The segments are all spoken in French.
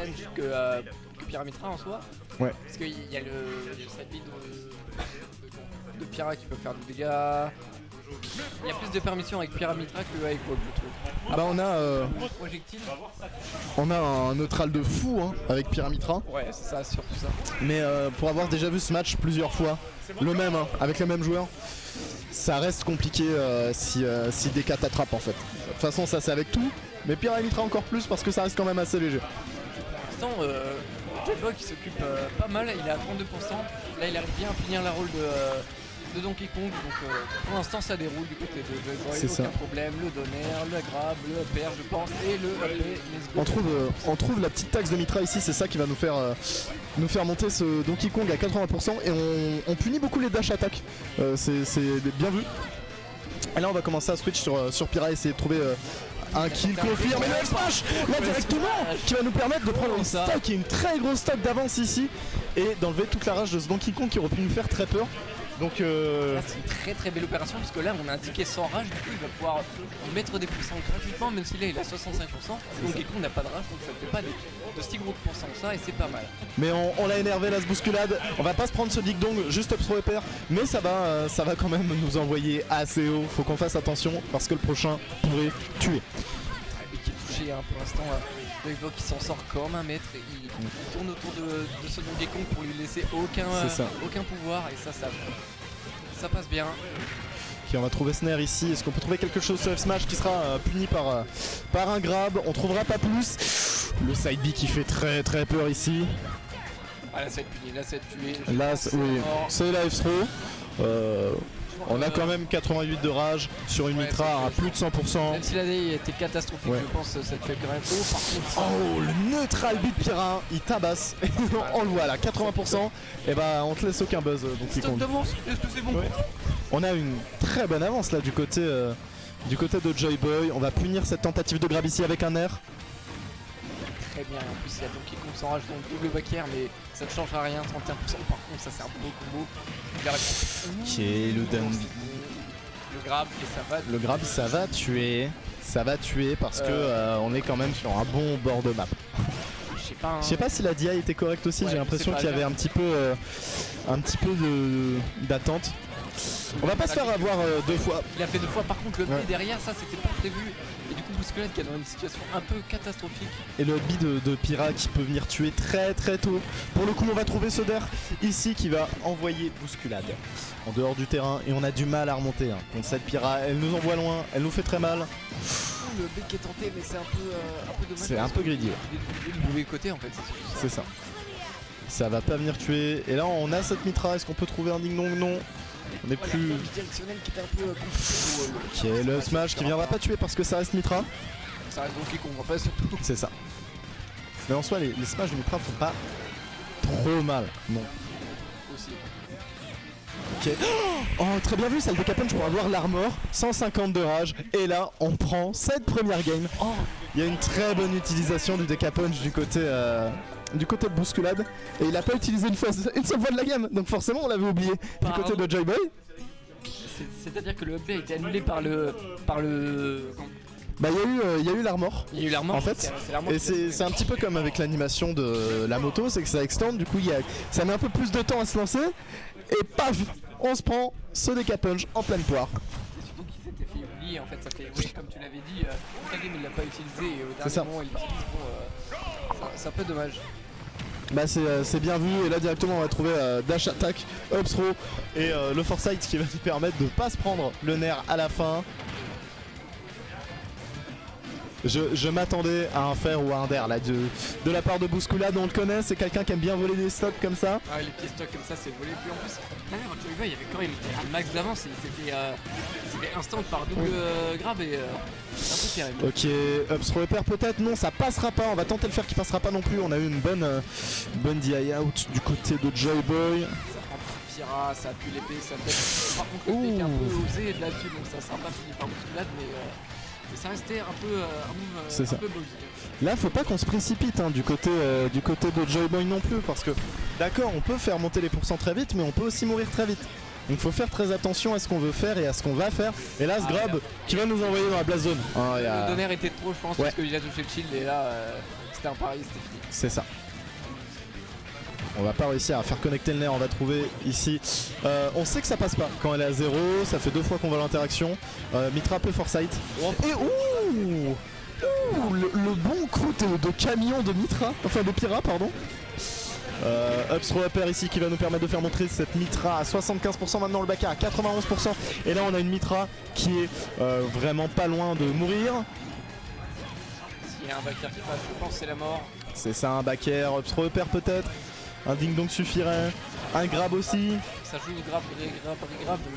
challenge que Pyramitra en soi. Ouais. Parce qu'il y a le side B de Pyra qui peut faire du dégât. Il y a plus de permissions avec Pyramitra que avec Bob, je trouve. Bah Projectile. on a un neutral de fou hein, avec Pyramitra. Ouais, c'est ça, surtout ça. Mais pour avoir déjà vu ce match plusieurs fois, le même, hein, avec le même joueur, ça reste compliqué si DK t'attrape en fait. De toute façon ça c'est avec tout, mais Pyramitra encore plus parce que ça reste quand même assez léger. Pour l'instant, J-Bug qui s'occupe pas mal, il est à 32%. Là il arrive bien à finir la rôle de Donkey Kong, donc pour l'instant ça déroule du côté de J-Boy, aucun problème, le donner, le grab, le upper je pense, et le up. On trouve la petite taxe de Mitra ici, c'est ça qui va nous faire monter ce Donkey Kong à 80% et on punit beaucoup les dash attack, c'est bien vu. Et là on va commencer à switch sur Pyra, essayer de trouver un kill confirme et le smash là directement qui va nous permettre de prendre une stack et une très grosse stack d'avance ici et d'enlever toute la rage de ce Donkey Kong qui aurait pu nous faire très peur. Donc là c'est une très belle opération puisque là on a un ticket sans rage, du coup il va pouvoir mettre des pourcents gratuitement même si là il a 65%. Donc Kong n'a pas de rage donc ça ne fait pas de si gros de pourcents que ça et c'est pas mal. Mais on l'a énervé là ce bousculade, on va pas se prendre ce Dig Dong juste up throw pair, mais ça va quand même nous envoyer assez haut, faut qu'on fasse attention parce que le prochain pourrait tuer. Et qui est touché hein, pour l'instant. J-Bug qui s'en sort comme un maître et il tourne autour de ce Donkey Kong pour lui laisser aucun pouvoir et ça passe bien. Ok, on va trouver Snare ici, est-ce qu'on peut trouver quelque chose sur F-Smash qui sera puni par un grab, on trouvera pas plus. Le side B qui fait très très peur ici. Ah là ça va être puni, là ça va être tué. Là oui, c'est la F-Throw. On a quand même 88 de rage sur une Mitra à plus de 100%. Même si la day était catastrophique, je pense que ça te fait quand même. Oh, par contre. Oh, le neutral beat Pyra, il tabasse. On le voit là, 80%. Et bah, on te laisse aucun buzz. Donc stop d'avance, est-ce que c'est bon? On a une très bonne avance là du côté de Joyboy. On va punir cette tentative de grab ici avec un air. Très bien, en plus il y a Donkey Kong sans rage donc double back air, mais ça ne changera rien, 31%. Par contre, ça c'est un beau combo. Ok, le down. Le grab et ça va. Le grab ça va tuer. Ça va tuer parce que on est quand même sur un bon bord de map. Je sais pas si la DI était correcte aussi, j'ai l'impression qu'il y avait un petit peu d'attente. On va pas se faire avoir deux fois. Il a fait deux fois, par contre le B derrière ça c'était pas prévu. Et du coup Bousculade qui est dans une situation un peu catastrophique. Et le B de Pyra qui peut venir tuer très très tôt. Pour le coup on va trouver Soder ici qui va envoyer Bousculade en dehors du terrain. Et on a du mal à remonter contre cette Pyra, elle nous envoie loin, elle nous fait très mal. Le B qui est tenté mais c'est un peu dommage. C'est un peu greedy. Du mauvais côté en fait. C'est ça. Ça va pas venir tuer. Et là on a cette Mitra, est-ce qu'on peut trouver un ding dong? Non. On est plus. Directionnel qui était un peu compliqué. Ok, le smash qui viendra pas tuer parce que ça reste Mitra. Ça reste Donkey Kong en fait surtout. C'est ça. Mais en soi les smash de Mitra font pas trop mal. Non. Aussi. Ok. Oh très bien vu, ça le décapunch pour avoir l'armor. 150 de rage. Et là on prend cette première game. Oh, il y a une très bonne utilisation du décapunch du côté de Bousculade. Et il a pas utilisé une seule fois de la game. Donc forcément on l'avait oublié du côté de Joyboy. C'est-à-dire que le up a été annulé par le. Bah il y a eu l'armor. Il y a eu l'armor en fait. Et c'est un petit peu comme avec l'animation de la moto, c'est que ça extend, du coup ça met un peu plus de temps à se lancer. Et paf, on se prend ce décapunch en pleine poire. C'est surtout qu'il s'était fait oublier en fait, ça fait oui, comme tu l'avais dit, la game il l'a pas utilisé et au dernier ça. moment il l'utilise pour. C'est un peu dommage. Bah c'est bien vu et là directement on va trouver dash attack, up throw et le foresight qui va nous permettre de pas se prendre le nerf à la fin. Je m'attendais à un fer ou à un der là de la part de Bousculade, on le connaît, c'est quelqu'un qui aime bien voler des stocks comme ça. Ah les petits stocks comme ça c'est volé, puis en plus là il y avait quand même un max d'avance et c'était instant par double grab et c'est un peu terrible. Ok, up throw upper peut-être, non ça passera pas, on va tenter le fer qui passera pas non plus, on a eu une bonne DI out du côté de Joyboy. Ça prend Pyra, ça appuie l'épée, ça peut. Par contre le pic un peu osé là-dessus donc ça sera pas fini par Bousculade mais ça restait un peu beau. Là faut pas qu'on se précipite du côté de Joyboy non plus parce que d'accord on peut faire monter les pourcents très vite mais on peut aussi mourir très vite. Donc faut faire très attention à ce qu'on veut faire et à ce qu'on va faire. Et là ce grab qui va nous envoyer dans la blast zone. Le donner était trop je pense parce qu'il a touché le shield et là C'était un pari, c'était fini. C'est ça. On va pas réussir à faire connecter le nerf, on va trouver ici. On sait que ça passe pas quand elle est à 0, ça fait 2 fois qu'on voit l'interaction. Mitra peut foresight. Et le bon coup de camion de Mitra, enfin de Pyra pardon. Ups throw upper ici qui va nous permettre de faire montrer cette Mitra à 75%, maintenant le Baka à 91%. Et là on a une Mitra qui est vraiment pas loin de mourir. S'il y a un backer qui passe, je pense que c'est la mort. C'est ça, un backer, ups throw upper peut-être. Un ding dong suffirait, un grab aussi. Ça joue grab,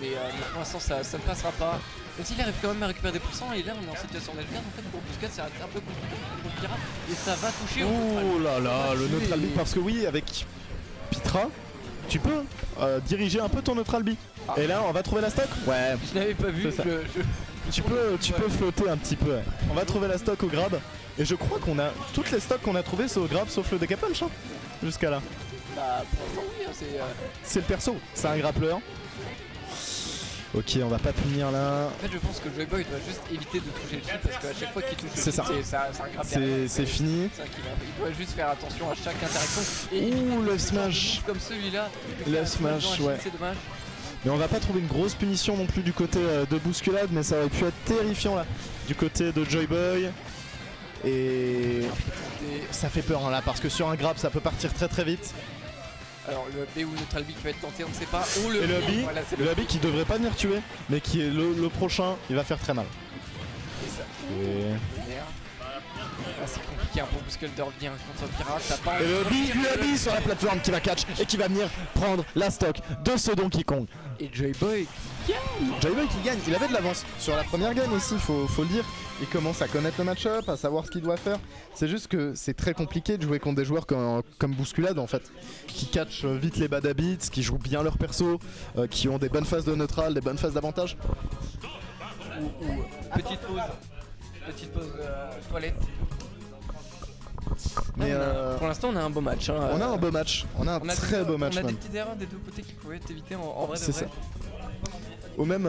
mais pour l'instant ça ne passera pas. Même s'il arrive quand même à récupérer des pourcents, et là on est en situation d'alverne en fait pour Bousquet, c'est un peu compliqué pour Pyra, et ça va toucher. Oh là là, le neutral beat, parce que oui, avec Pytra, tu peux diriger un peu ton neutral beat. Et là on va trouver la stock. Ouais. Je n'avais pas vu. Tu peux flotter un petit peu. Ouais. On va trouver la stock au grab. Et je crois qu'on a toutes les stocks qu'on a trouvées c'est au grab sauf le deca punch hein, jusqu'à là. Bah pour l'instant oui, c'est le perso, c'est un grappleur. Ok, on va pas punir là. En fait je pense que Joyboy doit juste éviter de toucher le chip parce qu'à chaque fois qu'il touche le chip, c'est un grab. C'est fini. Il doit juste faire attention à chaque interaction. Et ouh, le smash comme celui-là. Le smash, ouais. C'est dommage. Mais on va pas trouver une grosse punition non plus du côté de Bousculade, mais ça aurait pu être terrifiant là du côté de Joyboy. Et ça fait peur hein, là parce que sur un grab ça peut partir très très vite. Alors le B ou le neutral B qui va être tenté, on ne sait pas. Ou le B, voilà, le B qui devrait pas venir tuer, mais qui est le prochain, il va faire très mal. Et ça. C'est compliqué pour Bousculade de revenir contre Pyra. Et le B sur la plateforme qui va catch et qui va venir prendre la stock de ce Donkey Kong. Et Joyboy gagne. Joyboy qui gagne, il avait de l'avance sur la première game aussi, faut le dire. Il commence à connaître le match-up, à savoir ce qu'il doit faire. C'est juste que c'est très compliqué de jouer contre des joueurs comme Bousculade en fait, qui catchent vite les bad habits, qui jouent bien leur perso, qui ont des bonnes phases de neutral, des bonnes phases d'avantage. Petite pause toilette. Mais pour l'instant on a un beau match. Hein, on a un beau match, on a un très beau match. On a des petites erreurs des deux côtés qui pouvaient être évitées en vrai de c'est vrai. Ça. Ou même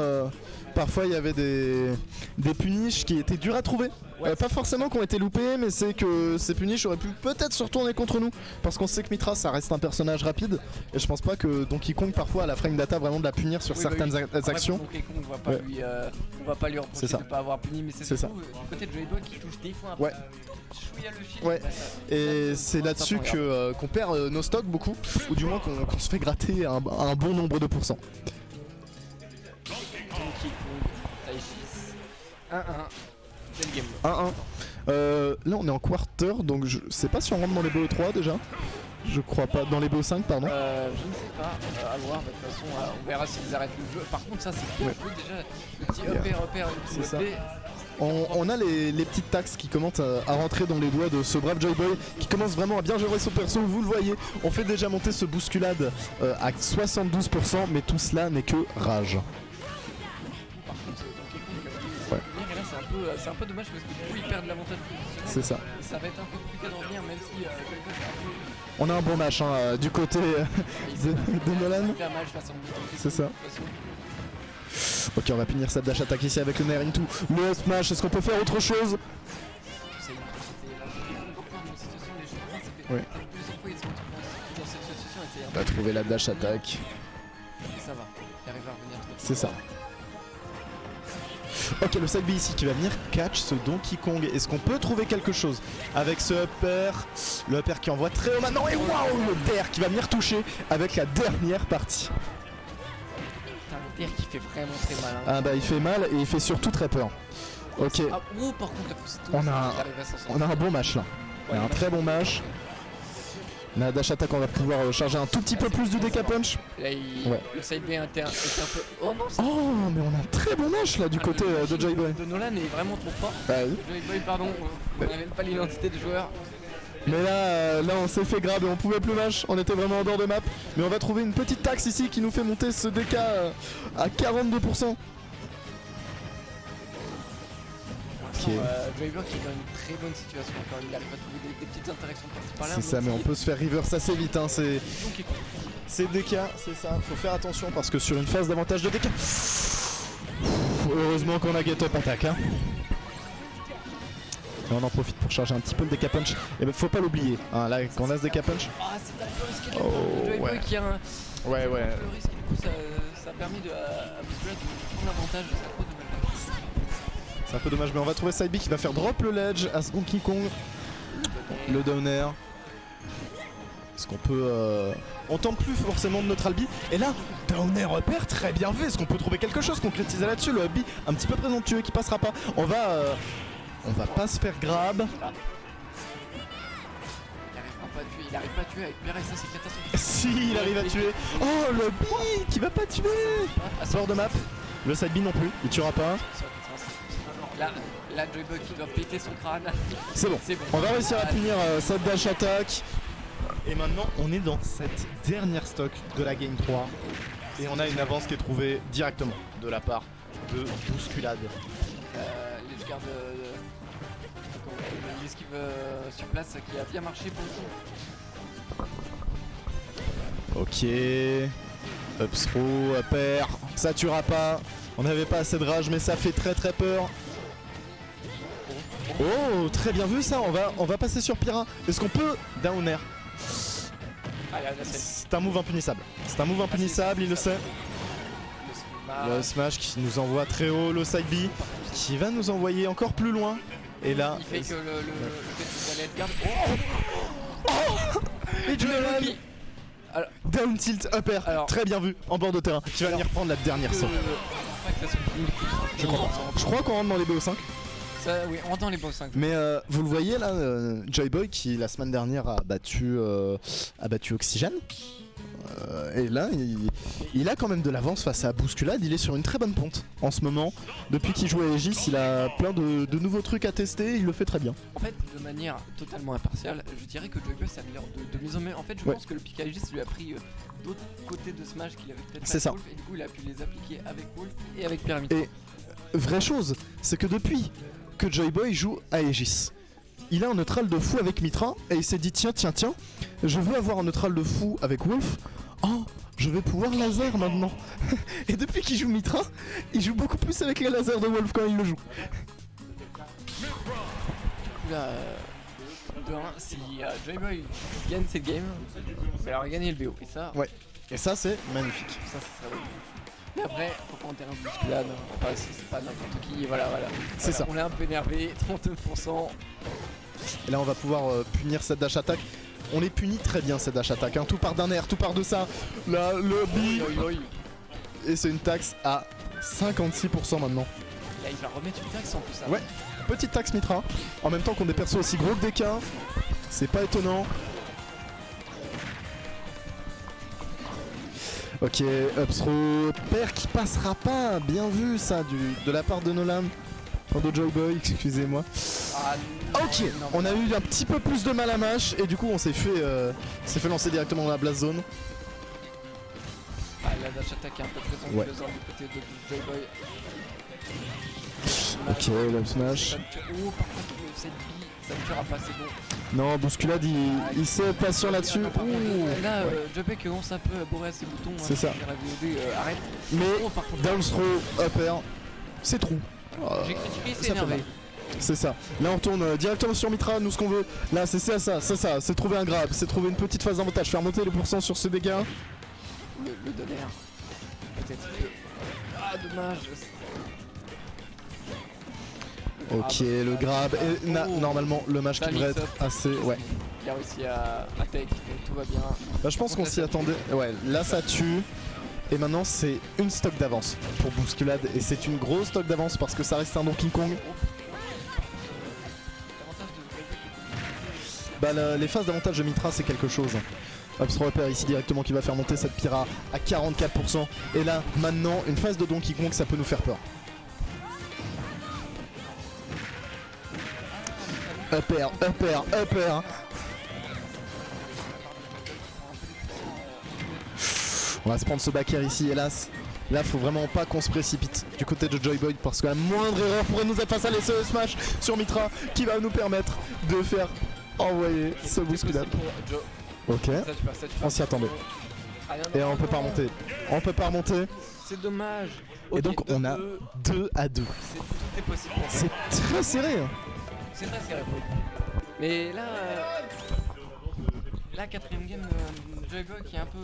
parfois il y avait des punish qui étaient durs à trouver. Ouais, pas forcément qui ont été loupés, mais c'est que ces punish auraient pu peut-être se retourner contre nous. Parce qu'on sait que Mitra ça reste un personnage rapide. Et je pense pas que Donkey Kong parfois a la frame data vraiment de la punir sur certaines actions. Donkey Kong on va pas lui reprocher de pas avoir puni, mais c'est surtout du côté de Joyboy qui touche des fois un peu. Ouais, et c'est là-dessus qu'on perd nos stocks beaucoup, ou du moins qu'on se fait gratter un bon nombre de pourcents. Donkey Kong, Taishis, 1-1, deuxième game. 1-1. Là on est en quarter, donc je sais pas si on rentre dans les BO3 déjà. Je crois pas, dans les BO5 pardon. Je ne sais pas, à voir, de toute façon on verra s'ils arrêtent le jeu. Par contre ça c'est cool, déjà, le petit repère, c'est ça. On a les petites taxes qui commencent à rentrer dans les doigts de ce brave Joyboy qui commence vraiment à bien gérer son perso, vous le voyez. On fait déjà monter ce Bousculade à 72%, mais tout cela n'est que rage. Par contre, c'est un peu dommage parce que du coup ils perdent l'avantage. C'est ça. Ça va être un peu compliqué d'en revenir même si on a un bon match hein, du côté de Nolan. C'est ça. Ok, on va punir cette dash attack ici avec le Nair into. Le smash, est-ce qu'on peut faire autre chose? Ouais. On va trouver la dash attack. Ça va, il arrive à revenir. C'est ça. Ok, le side B ici qui va venir catch ce Donkey Kong. Est-ce qu'on peut trouver quelque chose avec ce upper? Le upper qui envoie très haut maintenant. Et waouh, le DR qui va venir toucher avec la dernière partie. Le DR qui fait vraiment très mal. Hein. Ah bah il fait mal et il fait surtout très peur. Ok. Ah, par contre, on a un bon match là. Ouais, un très bon match. La dash attack, on va pouvoir charger un tout petit peu plus du deca punch. Là, le side B interne est un peu. Oh non, oh, mais on a un très bon match là du côté de Joyboy. De Nolan est vraiment trop fort. Bah oui. Joyboy, pardon, on n'a même pas l'identité des joueurs. Mais là on s'est fait grab et on pouvait plus match, on était vraiment en dehors de map. Mais on va trouver une petite taxe ici qui nous fait monter ce DK à 42%. Okay. Joyboy qui est dans une très bonne situation quand il arrive à trouver des petites interactions par-ci. C'est ça, mais on peut se faire reverse assez vite hein, c'est DK, c'est ça, faut faire attention parce que sur une phase d'avantage de DK, heureusement qu'on a get up attack hein. Et on en profite pour charger un petit peu le Deca Punch. Et ben faut pas l'oublier, hein, là quand on a ce Deca Punch. Ah, c'est un peu risqué Oh, ouais. Qui a un... Ouais. Le risque, du coup, ça a permis à Bousculade de prendre l'avantage de sa faute de mal. C'est un peu dommage, mais on va trouver Side B qui va faire drop le ledge à ce Donkey Kong. Le downer. Est-ce qu'on peut... On tente plus forcément de neutral B. Et là, downer repère, très bien vu. Est-ce qu'on peut trouver quelque chose, concrétiser là-dessus? Le B un petit peu présomptueux qui passera pas. On va pas se faire grab. Il arrive pas à tuer avec Pierre et ça c'est catastrophique. Si, il arrive à tuer. Oh, le B qui va pas tuer. Sort de map. Le side B non plus, il tuera pas. Là Joyboy qui doit péter son crâne. C'est bon. On va réussir à punir cette dash attack. Et maintenant, on est dans cette dernière stock de la game 3. Et on a une avance qui est trouvée directement de la part de Bousculade. L'esquive sur place qui a bien marché pour le coup. Ok. Up throw, up air. Ça tuera pas. On n'avait pas assez de rage, mais ça fait très très peur. Oh, très bien vu ça. On va passer sur Pyra. Est-ce qu'on peut down air? C'est un move impunissable. C'est un move impunissable, il le sait. Le smash qui nous envoie très haut, le side B qui va nous envoyer encore plus loin. Et là, il fait que le fait de garde. Et Joel down tilt up air. Alors, très bien vu en bord de terrain. Qui va venir prendre la dernière saut. Je crois qu'on rentre dans les BO5. Ça, oui, on rentre dans les BO5. Mais vous le voyez là, Joyboy qui la semaine dernière a battu Oxygène. Et là, il a quand même de l'avance face à Bousculade. Il est sur une très bonne ponte en ce moment. Depuis qu'il joue à Aegis, il a plein de nouveaux trucs à tester. Il le fait très bien. En fait, de manière totalement impartiale, je dirais que Joyboy s'améliore de mise en main. En fait, je pense que le pic Aegis lui a pris d'autres côtés de Smash qu'il avait peut-être avec Wolf. Et du coup, il a pu les appliquer avec Wolf et avec Pyramid. Et vraie chose, c'est que depuis que Joyboy joue à Aegis, il a un neutral de fou avec Mythra et il s'est dit tiens, je veux avoir un neutral de fou avec Wolf. Oh, je vais pouvoir laser maintenant. Et depuis qu'il joue Mythra, il joue beaucoup plus avec les lasers de Wolf quand il le joue. Du coup là, 2-1, si Joyboy gagne cette game, il va gagner le BO. Et ça, ouais. Et ça c'est magnifique. Ça serait bon. Et après, faut pas en terrain de bousculade, c'est pas n'importe qui, voilà. C'est ça. On est un peu énervé, 39%. Et là on va pouvoir punir cette dash attack. On les punit très bien cette dash attack, hein. Tout part d'un air, tout part de ça. Là, le B. Et c'est une taxe à 56% maintenant. Là il va remettre une taxe en plus. Ouais, petite taxe Mythra. En même temps qu'on des persos aussi gros que des K. C'est pas étonnant. Ok, up throw, pair qui passera pas, bien vu ça de la part de Nolan. De Joyboy, excusez-moi. Ok, on a eu un petit peu plus de mal à mash et du coup on s'est fait lancer directement dans la blast zone. La dash attack est un peu présente du côté de Joyboy. Ok, l'up smash. Oh, par contre le set B, ça ne tuera pas, c'est bon. Non, Bousculade il s'est patient là-dessus. Là, Joyboy qui commence un peu à bourrer à ses boutons. C'est ça. Arrête. Mais down throw, up air, c'est trou. J'ai critiqué, c'est énervé. C'est ça. Là on tourne directement sur Mythra, nous ce qu'on veut. Là c'est ça, c'est trouver un grab, c'est trouver une petite phase d'avantage, faire monter les pourcents sur ce dégât. Le donner. Peut-être que... Ah dommage. Ok, le grab. Et normalement le match qui devrait être assez... Ouais. Il a réussi à take, donc tout va bien. Bah je pense qu'on s'y attendait. Ouais, là ça tue. Et maintenant c'est une stock d'avance pour Bousculade. Et c'est une grosse stock d'avance parce que ça reste un Donkey Kong. Bah les phases d'avantage de Mythra c'est quelque chose. Upthrow repère ici directement qui va faire monter cette Pyra à 44%. Et là maintenant une phase de Donkey Kong ça peut nous faire peur. Up air, up air, up air. On va se prendre ce back air ici hélas. Là faut vraiment pas qu'on se précipite du côté de Joyboy parce que la moindre erreur pourrait nous être face à l'essai smash sur Mythra qui va nous permettre de faire envoyer ce Bousculade. Ok, on s'y attendait. Et on peut pas remonter. On peut pas remonter. C'est dommage. Et donc on a 2 à 2. Tout est possible. C'est très serré. c'est très serré pour le coup. Mais là, quatrième game, Joyboy qui est un peu...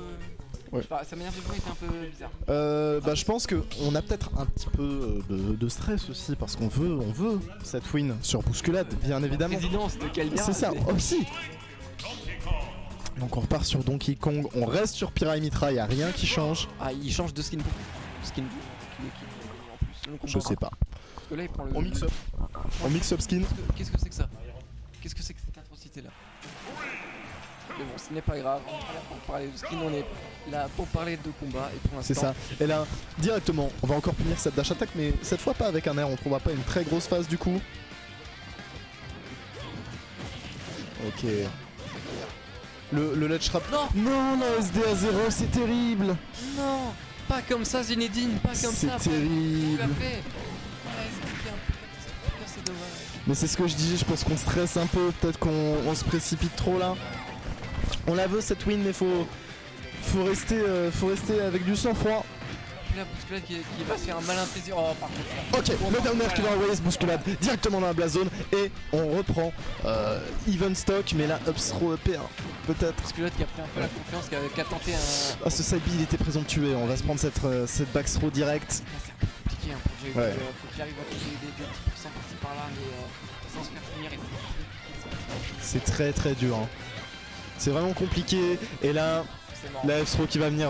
Ouais. Je sais pas, sa manière de jouer était un peu bizarre. Je pense qu'on a peut-être un petit peu de stress aussi parce qu'on veut cette win sur bousculade, bien évidemment. Présidence de Calder. C'est ça aussi. Donc on repart sur Donkey Kong, on reste sur Pyramitra, y a rien qui change. Ah, il change de skin. Skin en plus. Donc, Je sais pas. Parce que là, il prend le. On mix up. On mix up skin. Qu'est-ce que c'est que ça? Qu'est-ce que c'est que cette atrocité là? Mais bon, ce n'est pas grave, on est pas là pour parler de skin, on est là pour parler de combat et pour l'instant... C'est ça. Et là, directement, on va encore punir cette dash attack, mais cette fois pas avec un air, on trouvera pas une très grosse phase du coup. Ok. Le ledge trap. Non, non, SD à 0, c'est terrible. Non, pas comme ça Zinedine, pas comme ça. C'est terrible. Tu l'as fait. Ouais, c'était un peu catastrophique, c'est dommage. Mais c'est ce que je disais, je pense qu'on stresse un peu, peut-être qu'on se précipite trop là. On la veut cette win, mais faut rester avec du sang-froid. La bousculade qui va se faire un malin plaisir. Oh, par contre. Ok, le downer qui va envoyer ce bousculade directement dans la blast zone et on reprend even stock, mais là ups throw EP1 peut-être. Bousculade qui a pris un peu la confiance, qui a tenté un. Ah, ce side B il était présomptueux, on va se prendre cette back throw direct. Ah, c'est un peu compliqué hein, pour Jay. Ouais. Faut qu'il arrive à trouver des 10% par-ci par-là, mais sans se faire finir. C'est très très dur. Hein. C'est vraiment compliqué et là. La F-Throw qui va venir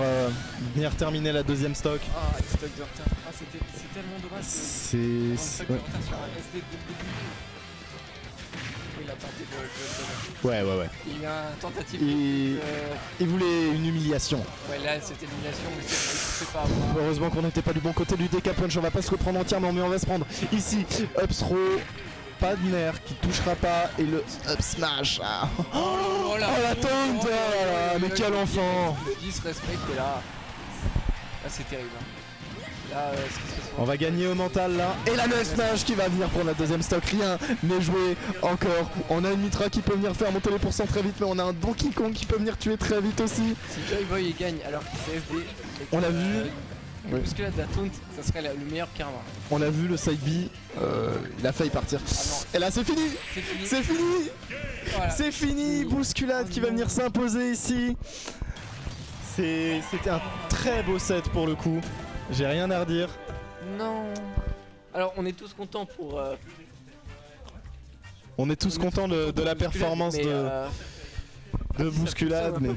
terminer la deuxième stock. Ah, stock de retard. Ah, c'est tellement dommage. C'est. Stock de retard sur un SD dès le début. Il a tenté de. Ouais. Il y a une tentative. Il voulait une humiliation. Ouais, là c'était l'humiliation, mais c'est pas avoir. Heureusement qu'on n'était pas du bon côté du DK Punch. On va pas se le prendre entièrement, mais on va se prendre ici. Up throw. Pas de nerf qui touchera pas et le up smash. Ah. Oh la taunt. Mais quel enfant. Le 10 respecte et là c'est terrible. Là ce qui se passe. On va gagner au mental là. Et là le smash qui va venir pour la deuxième stock. Rien n'est joué encore. On a une Mitra qui peut venir faire monter les pourcents très vite, mais on a un Donkey Kong qui peut venir tuer très vite aussi. Si Joyboy il gagne alors qu'il c'est SD. On l'a vu. Parce que là, la taunt, ça serait le meilleur karma. On a vu le side B, il a failli partir. Ah non. Et là c'est fini. C'est fini. Voilà. C'est fini. Bousculade qui va venir s'imposer ici. C'était un très beau set pour le coup. J'ai rien à redire. Non. Alors on est tous contents pour... On est tous contents de la performance de Bousculade, mais...